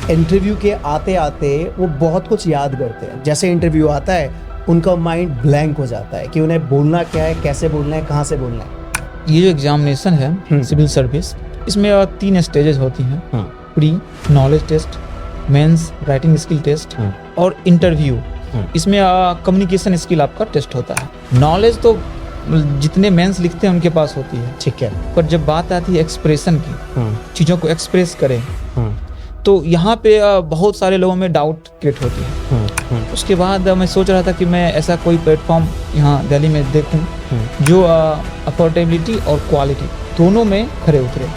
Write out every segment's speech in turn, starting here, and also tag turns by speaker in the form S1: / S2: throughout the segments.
S1: Interview के आते आते वो बहुत कुछ याद करते हैं। जैसे इंटरव्यू आता है उनका माइंड ब्लैंक हो जाता है कि उन्हें बोलना क्या है, कैसे बोलना है, कहाँ से बोलना है।
S2: ये जो एग्जामिनेशन है सिविल सर्विस, इसमें 3 स्टेजेस होती हैं। Pre knowledge test, mains writing skill test और इंटरव्यू। इसमें कम्युनिकेशन स्किल आपका टेस्ट होता है। नॉलेज तो जितने मेंस लिखते हैं उनके पास होती है,
S1: ठीक है,
S2: पर जब बात आती है एक्सप्रेशन की, चीज़ों को एक्सप्रेस करें, तो यहाँ पे बहुत सारे लोगों में डाउट क्रिएट होती है। उसके बाद मैं सोच रहा था कि मैं ऐसा कोई प्लेटफॉर्म यहाँ दिल्ली में देखूँ जो अफोर्डेबिलिटी और क्वालिटी दोनों में खरे उतरे।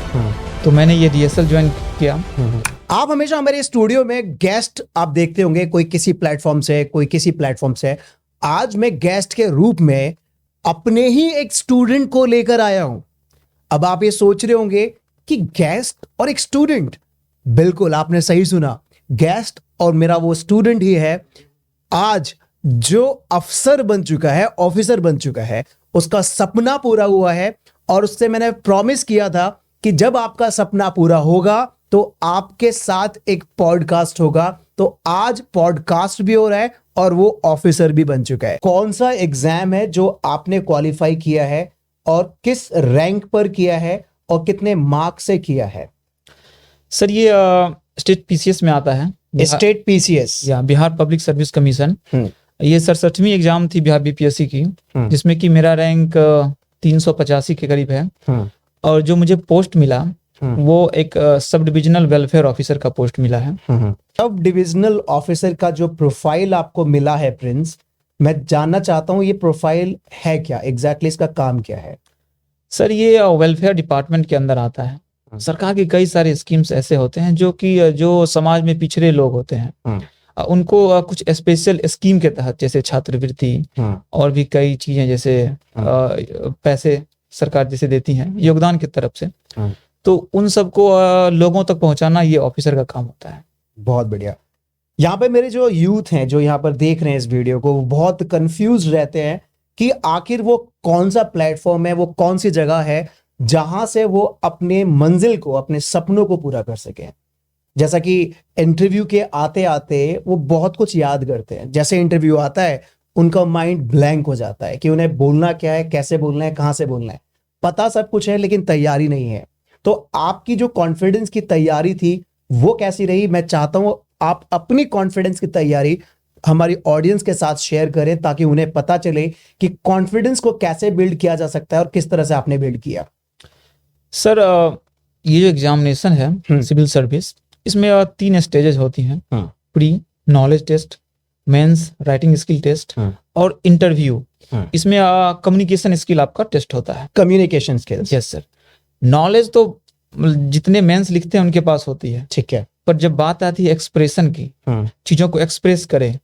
S2: तो मैंने ये DSL ज्वाइन किया।
S1: आप हमेशा हमारे स्टूडियो में गेस्ट आप देखते होंगे, कोई किसी प्लेटफॉर्म से, कोई किसी प्लेटफॉर्म से। आज मैं गेस्ट के रूप में अपने ही एक स्टूडेंट को लेकर आया हूं। अब आप ये सोच रहे होंगे कि गेस्ट और एक स्टूडेंट, बिल्कुल आपने सही सुना, गेस्ट और मेरा वो स्टूडेंट ही है आज जो अफसर बन चुका है, ऑफिसर बन चुका है, उसका सपना पूरा हुआ है। और उससे मैंने प्रॉमिस किया था कि जब आपका सपना पूरा होगा तो आपके साथ एक पॉडकास्ट होगा। तो आज पॉडकास्ट भी हो रहा है और वो ऑफिसर भी बन चुका है। कौन सा एग्जाम है जो आपने क्वालिफाई किया है और किस रैंक पर किया है और कितने मार्क्स से किया है?
S2: सर ये स्टेट PCS में आता है।
S1: स्टेट PCS
S2: या बिहार पब्लिक सर्विस कमीशन। ये 67वीं एग्जाम थी बिहार BPSC की, जिसमें कि मेरा रैंक 385 के करीब है। और जो मुझे पोस्ट मिला वो एक सब डिविजनल वेलफेयर ऑफिसर का पोस्ट मिला है।
S1: सब डिविजनल ऑफिसर का जो प्रोफाइल आपको मिला है प्रिंस, मैं जानना चाहता हूं ये प्रोफाइल है क्या, एग्जैक्टली इसका काम क्या है?
S2: सर ये वेलफेयर डिपार्टमेंट के अंदर आता है। सरकार के कई सारे स्कीम्स ऐसे होते हैं जो कि जो समाज में पिछड़े लोग होते हैं, उनको कुछ स्पेशल स्कीम के तहत, जैसे छात्रवृत्ति और भी कई चीजें, जैसे पैसे सरकार जैसे देती हैं योगदान की तरफ से, तो उन सबको लोगों तक पहुंचाना ये ऑफिसर का काम होता है।
S1: बहुत बढ़िया। यहाँ पे मेरे जो यूथ हैं जो यहाँ पर देख रहे हैं इस वीडियो को, वो बहुत कंफ्यूज रहते हैं कि आखिर वो कौन सा प्लेटफॉर्म है, वो कौन सी जगह है जहां से वो अपने मंजिल को, अपने सपनों को पूरा कर सके। जैसा कि इंटरव्यू के आते आते वो बहुत कुछ याद करते हैं। जैसे इंटरव्यू आता है उनका माइंड ब्लैंक हो जाता है कि उन्हें बोलना क्या है, कैसे बोलना है, कहां से बोलना है। पता सब कुछ है लेकिन तैयारी नहीं है। तो आपकी जो कॉन्फिडेंस की तैयारी थी वो कैसी रही? मैं चाहता हूं आप अपनी कॉन्फिडेंस की तैयारी हमारी ऑडियंस के साथ शेयर करें ताकि उन्हें पता चले कि कॉन्फिडेंस को कैसे बिल्ड किया जा सकता है और किस तरह से आपने बिल्ड किया।
S2: सर ये जो एग्जामिनेशन है सिविल सर्विस, इसमें 3 स्टेजेस होती हैं। Pre knowledge test, mains writing skill test और इंटरव्यू। इसमें कम्युनिकेशन स्किल आपका टेस्ट होता है।
S1: Communication skills?
S2: Yes sir. Knowledge तो जितने मेंस लिखते हैं उनके पास होती है,
S1: ठीक है,
S2: पर जब बात आती है एक्सप्रेशन की, चीजों को एक्सप्रेस करें,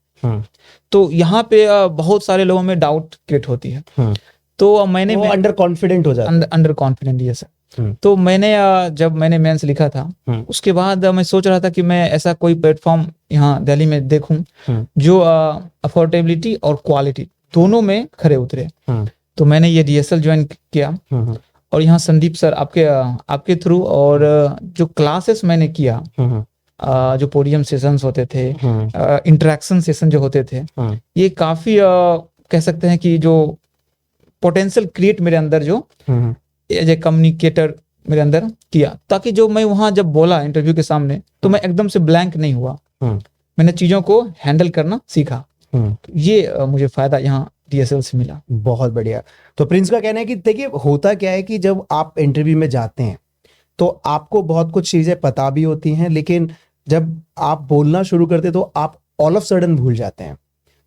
S2: तो यहाँ पे बहुत सारे लोगों में डाउट क्रिएट होती है। तो मैंने
S1: अंडर कॉन्फिडेंट हो जाता है।
S2: Under confident, yes sir. तो मैंने जब मैंने मेंस लिखा था, उसके बाद मैं सोच रहा था कि मैं ऐसा कोई प्लेटफॉर्म यहाँ दिल्ली में देखूं जो अफोर्डेबिलिटी और क्वालिटी दोनों में खरे उतरे। तो मैंने ये DSL ज्वाइन किया। और यहाँ संदीप सर आपके थ्रू, और जो क्लासेस मैंने किया, जो पोडियम सेशंस होते थे, इंटरेक्शन सेशन जो होते थे, ये काफी कह सकते हैं कि जो पोटेंशियल क्रिएट मेरे अंदर जो एज ए कम्युनिकेटर मेरे अंदर किया, ताकि जो मैं वहां जब बोला इंटरव्यू के सामने तो मैं एकदम से ब्लैंक नहीं हुआ। मैंने चीजों को हैंडल करना सीखा। ये मुझे फायदा यहाँ DSL से मिला।
S1: बहुत बढ़िया। तो प्रिंस का कहना है कि देखिए होता क्या है कि जब आप इंटरव्यू में जाते हैं तो आपको बहुत कुछ चीजें पता भी होती हैं, लेकिन जब आप बोलना शुरू करते तो आप ऑल ऑफ सडन भूल जाते हैं।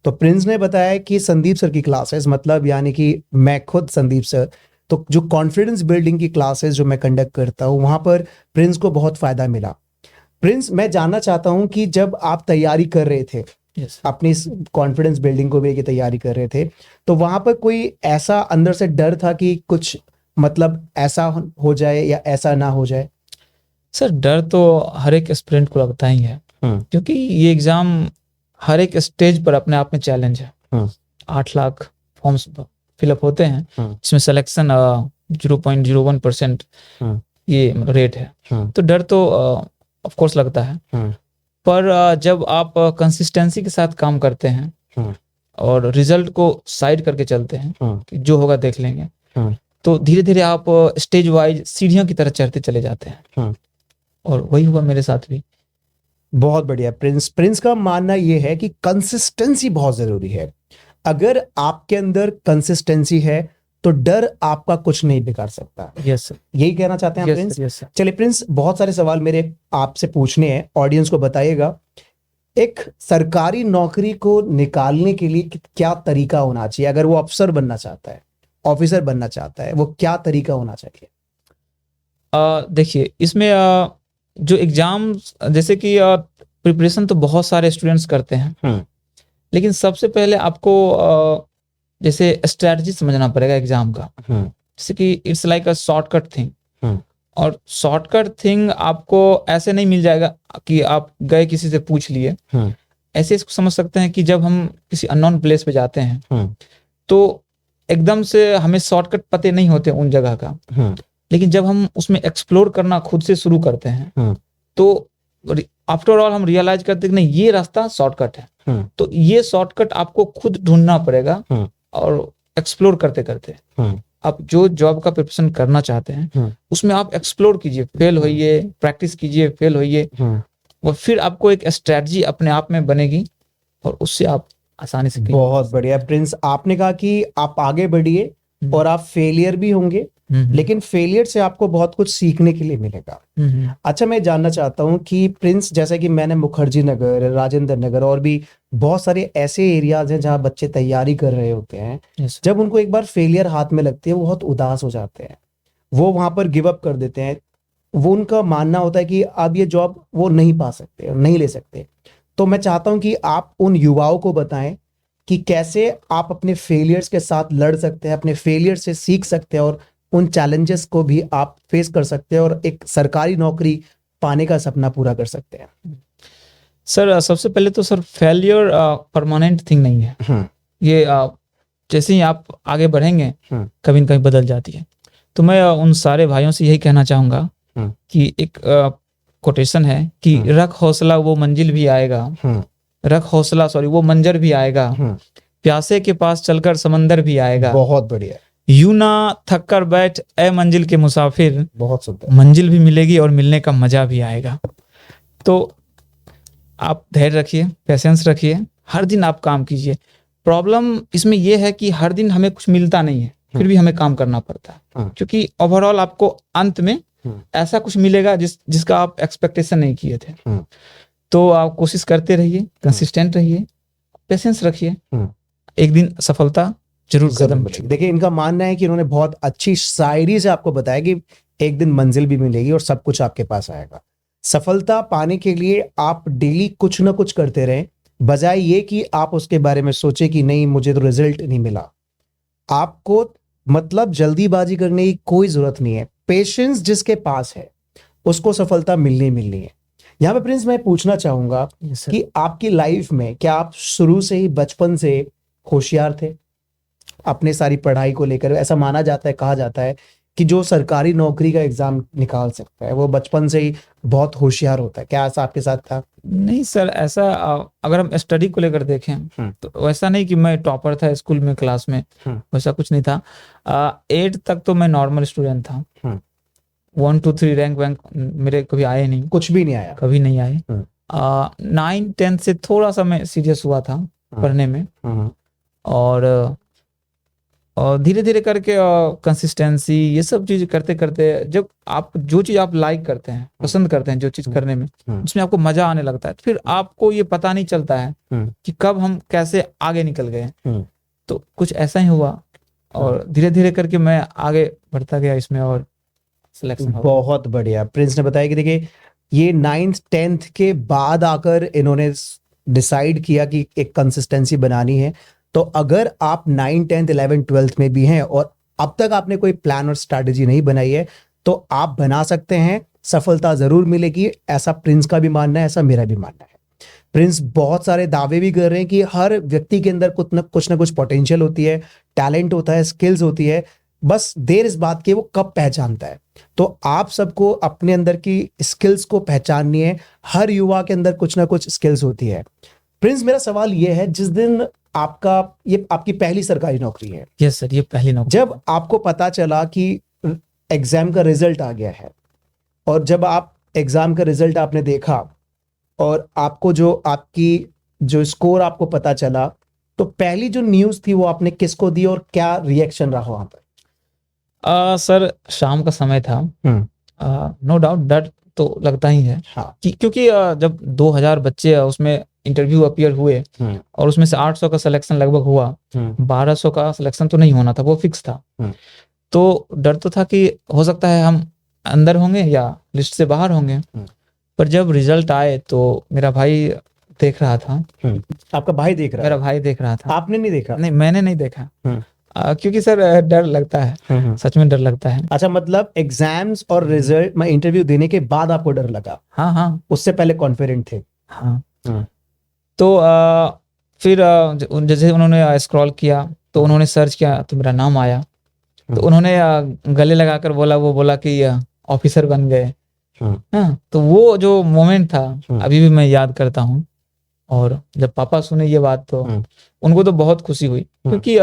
S1: तो प्रिंस ने बताया कि संदीप सर की क्लासेस, मतलब यानी कि मैं खुद संदीप सर, तो जो कॉन्फिडेंस बिल्डिंग की क्लासेस जो मैं कंडक्ट करता हूँ वहां पर प्रिंस को बहुत फायदा मिला। प्रिंस, मैं जानना चाहता हूं कि जब आप तैयारी कर रहे थे, अपनी कॉन्फिडेंस बिल्डिंग को भी तैयारी कर रहे थे, तो वहां पर कोई ऐसा अंदर से डर था कि कुछ मतलब ऐसा हो जाए या ऐसा ना हो जाए?
S2: सर डर तो हर एक एस्पिरेंट को लगता ही है, क्योंकि ये एग्जाम हर एक स्टेज पर अपने आप में चैलेंज है। 8 लाख फॉर्म्स फिलअप होते हैं, इसमें सिलेक्शन 0.01% ये रेट है। तो डर तो ऑफ कोर्स लगता है, पर जब आप कंसिस्टेंसी के साथ काम करते हैं और रिजल्ट को साइड करके चलते हैं कि जो होगा देख लेंगे, तो धीरे धीरे आप स्टेज वाइज सीढ़ियों की तरह चढ़ते चले जाते हैं। और वही हुआ मेरे साथ भी।
S1: बहुत बढ़िया। प्रिंस का मानना यह है कि कंसिस्टेंसी बहुत जरूरी है। अगर आपके अंदर कंसिस्टेंसी है तो डर आपका कुछ नहीं बिगाड़ सकता।
S2: Yes sir.
S1: यही कहना चाहते हैं आप प्रिंस?
S2: Yes sir.
S1: चलिए प्रिंस, बहुत सारे सवाल मेरे आपसे पूछने हैं, ऑडियंस को बताइएगा। एक सरकारी नौकरी को निकालने के लिए क्या तरीका होना चाहिए? अगर वो अफसर बनना चाहता है, ऑफिसर बनना चाहता है, वो क्या तरीका होना चाहिए?
S2: देखिए, इसमें जो एग्जाम, जैसे कि प्रिपरेशन तो बहुत सारे स्टूडेंट्स करते हैं, लेकिन सबसे पहले आपको जैसे स्ट्रैटेजी समझना पड़ेगा एग्जाम का। जैसे कि it's like a shortcut thing, और शॉर्टकट थिंग आपको ऐसे नहीं मिल जाएगा कि आप गए किसी से पूछ लिए। ऐसे इसको समझ सकते हैं कि जब हम किसी अननोन प्लेस पे जाते हैं तो एकदम से हमें शॉर्टकट पते नहीं होते उन जगह का, लेकिन जब हम उसमें एक्सप्लोर करना खुद से शुरू करते हैं तो आफ्टर ऑल हम रियलाइज करते हैं कि नहीं, ये रास्ता शॉर्टकट है। तो ये शॉर्टकट आपको खुद ढूंढना पड़ेगा और एक्सप्लोर करते करते आप जो जॉब का प्रिपरेशन करना चाहते हैं उसमें आप एक्सप्लोर कीजिए, फेल होइए, प्रैक्टिस कीजिए, फेल होइए, और फिर आपको एक स्ट्रेटजी अपने आप में बनेगी और उससे आप आसानी से।
S1: बहुत बढ़िया प्रिंस, आपने कहा कि आप आगे बढ़िए और आप फेलियर भी होंगे, लेकिन फेलियर से आपको बहुत कुछ सीखने के लिए मिलेगा। अच्छा, मैं जानना चाहता हूं कि प्रिंस, जैसे कि मैंने मुखर्जी नगर, राजेंद्र नगर और भी बहुत सारे ऐसे एरियाज हैं जहां बच्चे तैयारी कर रहे होते हैं, जब उनको एक बार फेलियर हाथ में लगती है वो बहुत उदास हो जाते हैं, वो वहां पर गिव अप कर देते हैं। वो उनका मानना होता है कि अब ये जॉब वो नहीं पा सकते, नहीं ले सकते। तो मैं चाहता हूं कि आप उन युवाओं को बताएं कि कैसे आप अपने फेलियर्स के साथ लड़ सकते हैं, अपने फेलियर से सीख सकते हैं और उन चैलेंजेस को भी आप फेस कर सकते हैं और एक सरकारी नौकरी पाने का सपना पूरा कर सकते हैं।
S2: सर, सबसे पहले तो सर, फेलियर परमानेंट थिंग नहीं है। ये जैसे ही आप आगे बढ़ेंगे कभी न कभी बदल जाती है। तो मैं उन सारे भाइयों से यही कहना चाहूंगा कि एक कोटेशन है कि रख हौसला वो मंजिल भी आएगा, रख हौसला, सॉरी, वो मंजर भी आएगा, प्यासे के पास चलकर समंदर भी आएगा।
S1: बहुत बढ़िया।
S2: यूं ना थक कर बैठ ए मंजिल के मुसाफिर,
S1: बहुत सुंदर।
S2: मंजिल भी मिलेगी और मिलने का मजा भी आएगा। तो आप धैर्य रखिए, पेशेंस रखिए, हर दिन आप काम कीजिए। प्रॉब्लम इसमें यह है कि हर दिन हमें कुछ मिलता नहीं है, फिर भी हमें काम करना पड़ता है, क्योंकि ओवरऑल आपको अंत में ऐसा कुछ मिलेगा जिसका आप एक्सपेक्टेशन नहीं किए थे। तो आप कोशिश करते रहिए, कंसिस्टेंट रहिए, पेशेंस रखिए, एक दिन सफलता जरूर कदम बढ़ेगी।
S1: देखिए, इनका मानना है कि इन्होंने बहुत अच्छी शायरी से आपको बताया कि एक दिन मंजिल भी मिलेगी और सब कुछ आपके पास आएगा। सफलता पाने के लिए आप डेली कुछ ना कुछ करते रहें, बजाय ये कि आप उसके बारे में सोचे कि नहीं, मुझे तो रिजल्ट नहीं मिला। आपको मतलब जल्दीबाजी करने की कोई जरूरत नहीं है। पेशेंस जिसके पास है उसको सफलता मिलनी है। यहाँ पे प्रिंस, मैं पूछना चाहूंगा कि आपकी लाइफ में क्या आप शुरू से ही, बचपन से होशियार थे अपने सारी पढ़ाई को लेकर? ऐसा माना जाता है, कहा जाता है कि जो सरकारी नौकरी का एग्जाम निकाल सकता है वो बचपन से ही बहुत होशियार होता है। क्या ऐसा आपके साथ था?
S2: नहीं सर, ऐसा अगर हम स्टडी को लेकर देखें तो वैसा नहीं कि मैं टॉपर था स्कूल में, क्लास में, वैसा कुछ नहीं था। 8 तक तो मैं नॉर्मल स्टूडेंट था। 1 2 3 रैंक वैंक मेरे कभी आए नहीं,
S1: कुछ भी नहीं आया,
S2: कभी नहीं आए। 9 10 से थोड़ा सा मैं सीरियस हुआ था पढ़ने में, और धीरे धीरे करके कंसिस्टेंसी, ये सब चीज करते करते, जब आप जो चीज आप लाइक करते हैं, पसंद करते हैं जो चीज करने में, उसमें आपको मजा आने लगता है, तो फिर आपको ये पता नहीं चलता है कि कब हम कैसे आगे निकल गए। तो कुछ ऐसा ही हुआ और धीरे धीरे करके मैं आगे बढ़ता गया इसमें और सिलेक्शन।
S1: बहुत बढ़िया। प्रिंस ने बताया कि देखिए, ये 9th 10th के बाद आकर इन्होंने डिसाइड किया कि एक कंसिस्टेंसी बनानी है। तो अगर आप 9th 10th 11th 12th में भी हैं और अब तक आपने कोई प्लान और स्ट्रैटेजी नहीं बनाई है, तो आप बना सकते हैं, सफलता जरूर मिलेगी। ऐसा प्रिंस का भी मानना है, ऐसा मेरा भी मानना है। प्रिंस बहुत सारे दावे भी कर रहे हैं कि हर व्यक्ति के अंदर कुछ ना कुछ पोटेंशियल होती है, टैलेंट होता है, स्किल्स होती है, बस देर इस बात की वो कब पहचानता है। तो आप सबको अपने अंदर की स्किल्स को पहचाननी है। हर युवा के अंदर कुछ ना कुछ स्किल्स होती है। प्रिंस, मेरा सवाल ये है, जिस दिन ये आपकी पहली सरकारी नौकरी है,
S2: यस सर, ये पहली नौकरी।
S1: जब आपको पता चला कि एग्जाम का रिजल्ट आ गया है, और जब आप एग्जाम का रिजल्ट आपने देखा और आपको जो स्कोर आपको पता चला, तो पहली जो न्यूज़ थी वो आपने किसको दी और क्या रिएक्शन रहा वहां पर?
S2: सर शाम का समय था। नो डाउट डर तो लगता ही है।
S1: हाँ।
S2: क्योंकि जब 2000 बच्चे उसमें इंटरव्यू अपीयर हुए और उसमें से 800 का सिलेक्शन लगभग हुआ, 1200 का सिलेक्शन तो नहीं होना था, वो फिक्स था। तो डर तो था कि हो सकता है हम अंदर होंगे या लिस्ट से बाहर होंगे। पर जब रिजल्ट आए तो मेरा भाई देख रहा था।
S1: आपका भाई देख रहा
S2: मेरा
S1: था?
S2: भाई देख रहा था।
S1: आपने नहीं देखा?
S2: नहीं, मैंने नहीं देखा। क्योंकि सर डर लगता है, सच में डर लगता है।
S1: अच्छा, मतलब एग्जाम्स और रिजल्ट में इंटरव्यू देने के बाद आपको डर लगा?
S2: हाँ हाँ,
S1: उससे पहले कॉन्फिडेंट थे?
S2: हाँ। तो फिर जैसे उन्होंने स्क्रॉल किया तो उन्होंने सर्च किया तो मेरा नाम आया। तो उन्होंने गले लगाकर बोला कि ऑफिसर बन गए। हाँ, तो वो जो मोमेंट था अभी भी मैं याद करता हूँ। और जब पापा सुने ये बात तो उनको तो बहुत खुशी हुई, क्योंकि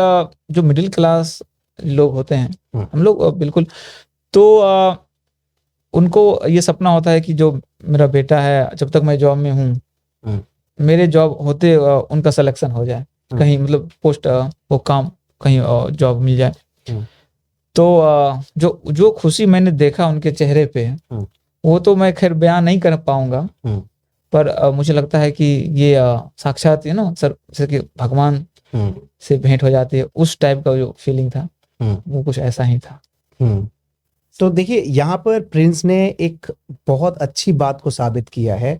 S2: जो मिडिल क्लास लोग होते हैं हम लोग बिल्कुल, तो उनको ये सपना होता है कि जो मेरा बेटा है, जब तक मैं जॉब में हूँ, मेरे जॉब होते उनका सिलेक्शन हो जाए, कहीं मतलब पोस्ट वो काम कहीं जॉब मिल जाए। तो जो खुशी मैंने देखा उनके चेहरे पे, वो तो मैं खैर बयान नहीं कर पाऊंगा। पर मुझे लगता है कि ये साक्षात सर जैसे कि भगवान से भेंट हो जाती है, उस टाइप का जो फीलिंग था वो कुछ ऐसा ही था।
S1: तो देखिए, यहाँ पर प्रिंस ने एक बहुत अच्छी बात को साबित किया है।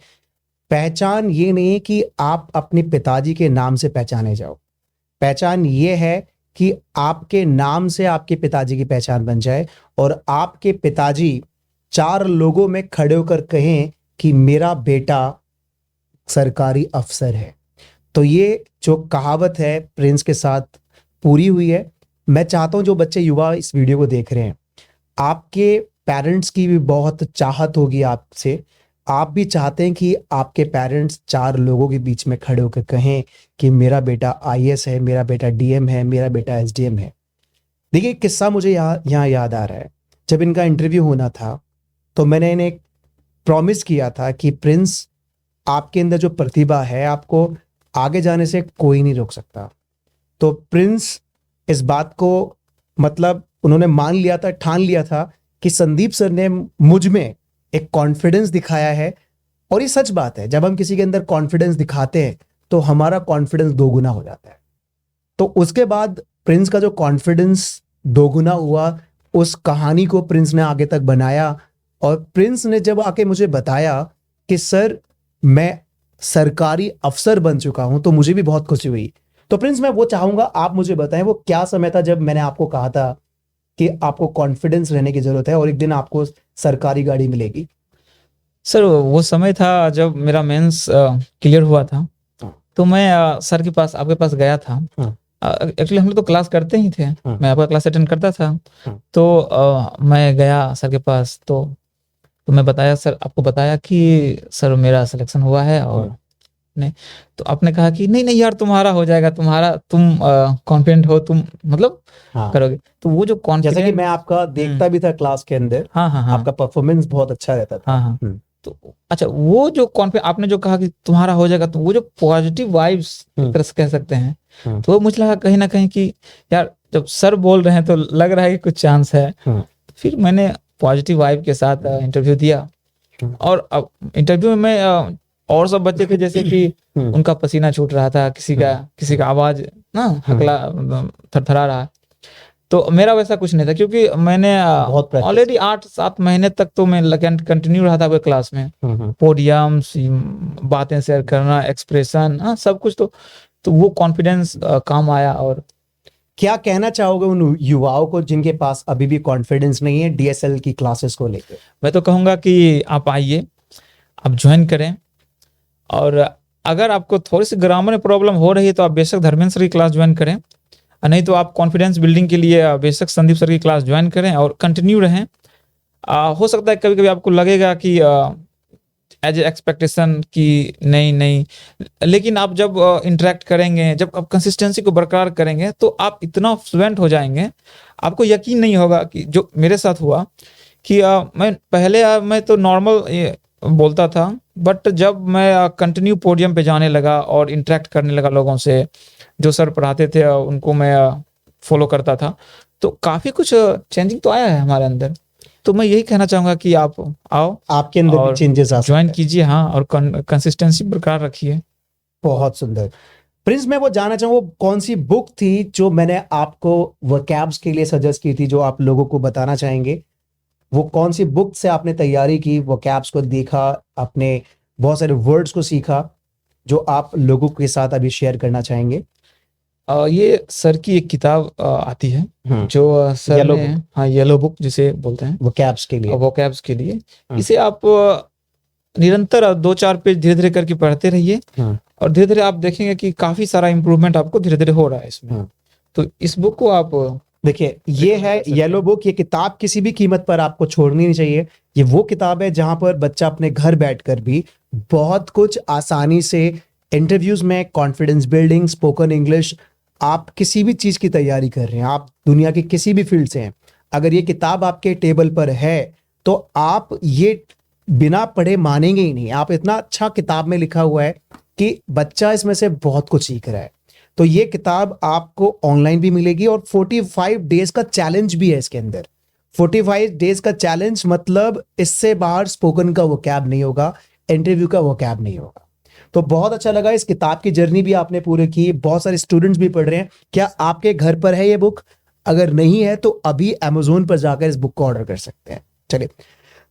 S1: पहचान ये नहीं है कि आप अपने पिताजी के नाम से पहचाने जाओ। पहचान ये है कि आपके नाम से आपके पिताजी की पहचान बन जाए और आपके पिताजी 4 लोगों में खड़े होकर कहें कि मेरा बेटा सरकारी अफसर है। तो ये जो कहावत है प्रिंस के साथ पूरी हुई है। मैं चाहता हूं जो बच्चे युवा इस वीडियो को देख रहे हैं, आपके पेरेंट्स की भी बहुत चाहत होगी आपसे। आप भी चाहते हैं कि आपके पेरेंट्स 4 लोगों के बीच में खड़े होकर कहें कि मेरा बेटा आईएएस है, मेरा बेटा डीएम है, मेरा बेटा एसडीएम है। देखिए, किस्सा मुझे यहाँ याद आ रहा है। जब इनका इंटरव्यू होना था तो मैंने इन्हें प्रॉमिस किया था कि प्रिंस, आपके अंदर जो प्रतिभा है, आपको आगे जाने से कोई नहीं रोक सकता। तो प्रिंस इस बात को मतलब उन्होंने मान लिया था, ठान लिया था कि संदीप सर ने मुझ में एक कॉन्फिडेंस दिखाया है। और ये सच बात है, जब हम किसी के अंदर कॉन्फिडेंस दिखाते हैं तो हमारा कॉन्फिडेंस 2 गुना हो जाता है। तो उसके बाद प्रिंस का जो कॉन्फिडेंस 2 गुना हुआ, उस कहानी को प्रिंस ने आगे तक बनाया। और प्रिंस ने जब आके मुझे बताया कि सर मैं सरकारी अफसर बन चुका हूं, तो मुझे भी बहुत खुशी हुई। तो प्रिंस, मैं वो चाहूंगा आप मुझे बताएं वो क्या समय था जब मैंने आपको कहा था कि आपको कॉन्फिडेंस रहने की जरूरत है और एक दिन आपको सरकारी गाड़ी मिलेगी?
S2: सर वो समय था जब मेरा मेंस क्लियर हुआ था। तो मैं सर के पास, आपके पास गया था। एक्चुअली हम लोग तो क्लास करते ही थे, मैं आपका क्लास अटेंड करता था। तो मैं गया सर के पास। तो मैं बताया, सर आपको बताया कि सर मेरा सिलेक्शन हुआ है। और नहीं, तो आपने कहा कि नहीं नहीं यार, तुम्हारा हो जाएगा, तुम कॉन्फिडेंट हो, तुम मतलब करोगे। तो वो जो कॉन्फिडेंस,
S1: जैसे कि मैं आपका देखता भी था क्लास के अंदर,
S2: हाँ,
S1: आपका परफॉर्मेंस बहुत अच्छा रहता था।
S2: हाँ। तो अच्छा, वो जो कॉन्फिडेंस आपने जो कहा कि तुम्हारा हो जाएगा, तो वो जो पॉजिटिव वाइब्स एक तरह से कह सकते हैं, तो वो मुझे लगा कहीं ना कहीं कि यार जब सर बोल रहे हैं तो लग रहा है कि कुछ चांस है। फिर मैंने पॉजिटिव वाइब के साथ इंटरव्यू दिया। और अब इंटरव्यू में और सब बच्चे थे, जैसे कि उनका पसीना छूट रहा था, किसी का आवाज ना हकला थरथरा रहा। तो मेरा वैसा कुछ नहीं था, क्योंकि मैंने ऑलरेडी 8-7 महीने तक तो मैं कंटिन्यू रहा था वो क्लास में। पोडियम्स, बातें शेयर करना, एक्सप्रेशन, सब कुछ। तो वो कॉन्फिडेंस काम आया। और
S1: क्या कहना चाहोगे उन युवाओं को जिनके पास अभी भी कॉन्फिडेंस नहीं है डीएसएल की क्लासेस को लेकर?
S2: मैं तो कहूंगा कि आप आइए, आप ज्वाइन करें। और अगर आपको थोड़ी सी ग्रामर में प्रॉब्लम हो रही है तो आप बेशक धर्मेंद्र सर की क्लास ज्वाइन करें। नहीं तो आप कॉन्फिडेंस बिल्डिंग के लिए बेशक संदीप सर की क्लास ज्वाइन करें और कंटिन्यू रहें। हो सकता है कभी कभी आपको लगेगा कि एज एक्सपेक्टेशन कि नहीं, लेकिन आप जब इंटरेक्ट करेंगे, जब आप कंसिस्टेंसी को बरकरार करेंगे तो आप इतना फ्लुएंट हो जाएंगे, आपको यकीन नहीं होगा कि जो मेरे साथ हुआ कि मैं पहले मैं तो नॉर्मल बोलता था, बट जब मैं कंटिन्यू पोडियम पे जाने लगा और इंटरेक्ट करने लगा लोगों से, जो सर पढ़ाते थे उनको मैं फॉलो करता था, तो काफ़ी कुछ चेंजिंग तो आया है हमारे अंदर। तो मैं यही कहना चाहूँगा कि आप आओ,
S1: आपके अंदर भी चेंजेस आ सकते
S2: ज्वाइन
S1: हैं।
S2: कीजिए, हाँ, और कंसिस्टेंसी बरकरार रखिए।
S1: बहुत सुंदर। प्रिंस, मैं वो जानना चाहूँ, वो कौन सी बुक थी जो मैंने आपको वर्कैब्स के लिए सजेस्ट की थी, जो आप लोगों को बताना चाहेंगे? वो कौन सी बुक से आपने तैयारी की, वर्कैब्स को देखा, आपने बहुत सारे वर्ड्स को सीखा, जो आप लोगों के साथ अभी शेयर करना चाहेंगे?
S2: ये सर की एक किताब आती है जो सर
S1: येलो
S2: ने, हाँ, येलो बुक जिसे बोलते हैं
S1: वर्कैब्स के लिए।
S2: वोकैब्स के लिए। इसे आप निरंतर 2-4 पेज धीरे धीरे करके पढ़ते रहिए और धीरे धीरे आप देखेंगे कि काफी सारा इंप्रूवमेंट आपको धीरे धीरे हो रहा है इसमें। तो इस बुक को आप
S1: देखिए, ये है येलो बुक। ये किताब किसी भी कीमत पर आपको छोड़नी नहीं चाहिए। ये वो किताब है जहां पर बच्चा अपने घर बैठकर भी बहुत कुछ आसानी से, इंटरव्यूज में कॉन्फिडेंस बिल्डिंग, स्पोकन इंग्लिश, आप किसी भी चीज की तैयारी कर रहे हैं, आप दुनिया के किसी भी फील्ड से हैं, अगर ये किताब आपके टेबल पर है तो आप ये बिना पढ़े मानेंगे ही नहीं। आप इतना अच्छा किताब में लिखा हुआ है कि बच्चा इसमें से बहुत कुछ सीख रहा है। तो ये किताब आपको ऑनलाइन भी मिलेगी और 45 डेज का चैलेंज भी है इसके अंदर। 45 डेज का चैलेंज मतलब इससे बाहर स्पोकन का वो कैब नहीं होगा, इंटरव्यू का वो कैब नहीं होगा। तो बहुत अच्छा लगा। इस किताब की जर्नी भी आपने पूरी की, बहुत सारे स्टूडेंट्स भी पढ़ रहे हैं। क्या आपके घर पर है ये बुक? अगर नहीं है तो अभी अमेजोन पर जाकर इस बुक को ऑर्डर कर सकते हैं। चलिए,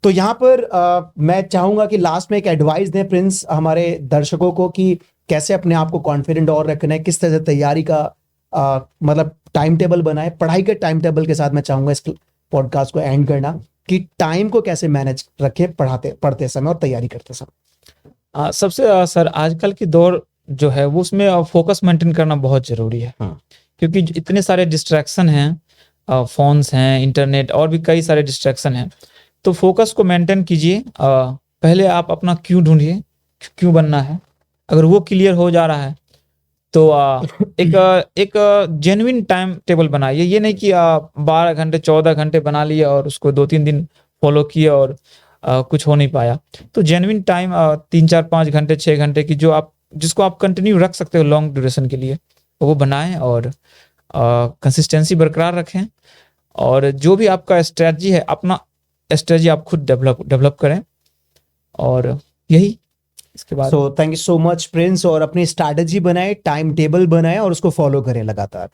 S1: तो यहाँ पर मैं चाहूंगा कि लास्ट में एक एडवाइस दें प्रिंस हमारे दर्शकों को कि कैसे अपने आप को कॉन्फिडेंट और रखना है, किस तरह से तैयारी का मतलब टाइम टेबल बनाए। पढ़ाई के टाइम टेबल के साथ मैं चाहूंगा इस पॉडकास्ट को एंड करना, कि टाइम को कैसे मैनेज रखें पढ़ते समय और तैयारी करते समय।
S2: सबसे सर आजकल की दौर जो है वो उसमें फोकस मेंटेन करना बहुत जरूरी है, क्योंकि इतने सारे डिस्ट्रैक्शन हैं, फोन्स हैं, इंटरनेट और भी कई सारे डिस्ट्रैक्शन हैं। तो फोकस को मेंटेन कीजिए। पहले आप अपना क्यों ढूंढिए, क्यों बनना है। अगर वो क्लियर हो जा रहा है तो एक जेन्युइन टाइम टेबल बनाइए। ये नहीं कि 12 घंटे 14 घंटे बना लिए और उसको 2-3 दिन फॉलो किए और कुछ हो नहीं पाया। तो जेन्युइन टाइम 3-4-5 घंटे 6 घंटे की जिसको आप कंटिन्यू रख सकते हो लॉन्ग ड्यूरेशन के लिए, वो बनाएं और कंसिस्टेंसी बरकरार रखें। और जो भी आपका स्ट्रेटजी है, अपना स्ट्रेटजी आप खुद डेवलप करें। और यही इसके बाद
S1: so thank you so much Prince. और अपनी स्ट्रैटेजी बनाए, टाइम टेबल बनाए और उसको फॉलो करें लगातार।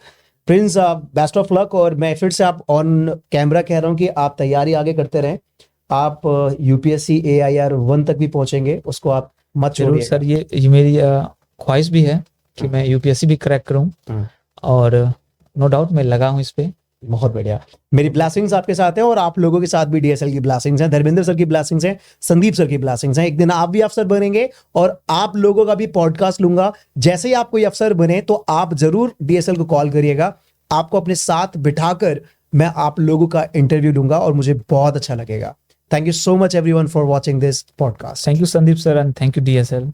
S1: Prince, best of luck. और मैं फिर से आप ऑन कैमरा कह रहा हूं कि आप तैयारी आगे करते रहें। आप यूपीएससी AIR 1 तक भी पहुंचेंगे, उसको आप मत छोड़िए
S2: सर। ये मेरी ख्वाहिश भी है कि मैं यूपीएससी भी क्रैक करूं, और नो डाउट मैं लगा हूं इस पे।
S1: बहुत बढ़िया। मेरी ब्लेसिंग्स आपके साथ है और आप लोगों के साथ भी DSL की ब्लेसिंग्स हैं, धर्मेंद्र सर की ब्लेसिंग्स हैं, संदीप सर की ब्लेसिंग्स हैं। एक दिन आप भी अफसर बनेंगे और आप लोगों का भी पॉडकास्ट लूंगा। जैसे ही आप कोई अफसर बने तो आप जरूर DSL को कॉल करिएगा, आपको अपने साथ बिठाकर मैं आप लोगों का इंटरव्यू लूंगा और मुझे बहुत अच्छा लगेगा। Thank you so much everyone for watching this podcast.
S2: Thank you Sandeep sir and thank you DSL।